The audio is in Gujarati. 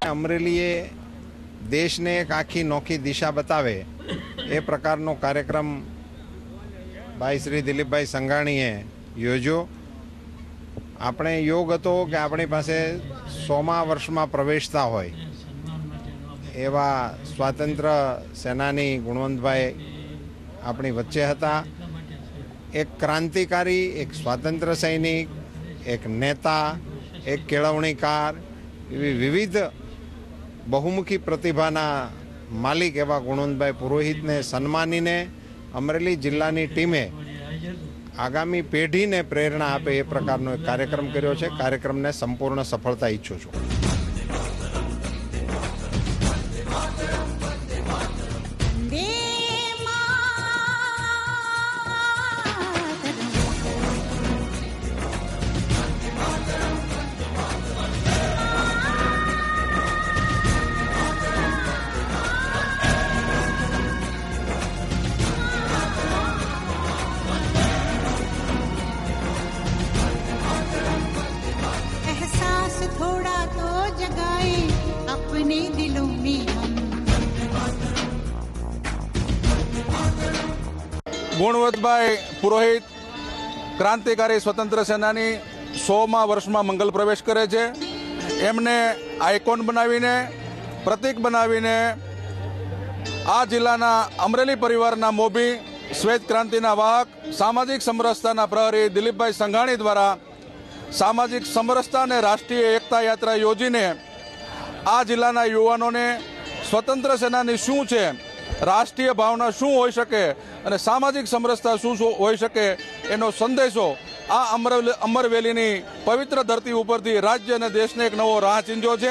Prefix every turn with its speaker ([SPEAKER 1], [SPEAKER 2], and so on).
[SPEAKER 1] અમરેલીએ દેશને એક આખી નોખી દિશા બતાવે એ પ્રકારનો કાર્યક્રમ ભાઈ શ્રી દિલીપભાઈ સંઘાણીએ યોજ્યો। આપણે યોગ હતો કે આપણી પાસે 100મા વર્ષમાં પ્રવેશતા હોય એવા સ્વાતંત્ર્ય સેનાની ગુણવંતભાઈ આપણી વચ્ચે હતા। એક ક્રાંતિકારી, એક સ્વાતંત્ર્ય સૈનિક, એક નેતા, એક કેળવણીકાર, એવી વિવિધ બહુમુખી પ્રતિભાના માલિક એવા ગુણવંતભાઈ પુરોહિતને સન્માનીને અમરેલી જિલ્લાની ટીમે આગામી પેઢીને પ્રેરણા આપે એ પ્રકારનો એક કાર્યક્રમ કર્યો છે। કાર્યક્રમને સંપૂર્ણ સફળતા ઈચ્છું છું।
[SPEAKER 2] थोड़ा तो जगाए अपने दिलों में हम।
[SPEAKER 3] ગુણવંતભાઈ પુરોહિત ક્રાંતિકારી સ્વતંત્ર સેનાની 100મા વર્ષમાં મંગલ પ્રવેશ કરે છે। એમને આઇકોન બનાવીને, પ્રતીક બનાવીને આ જિલ્લાના અમરેલી પરિવારના મોભી, શ્વેત ક્રાંતિના વાહક, સામાજિક સમરસતાના પ્રહરી દિલીપભાઈ સંઘાણી દ્વારા સામાજિક સમરસતા અને રાષ્ટ્રીય એકતા યાત્રા યોજીને આ જિલ્લાના યુવાનોને સ્વતંત્ર સેનાની શું છે, રાષ્ટ્રીય ભાવના શું હોઈ શકે અને સામાજિક સમરસતા શું હોઈ શકે એનો સંદેશો આ અમરવેલીની પવિત્ર ધરતી ઉપરથી રાજ્ય અને દેશને એક નવો રાહ ચીંધ્યો છે।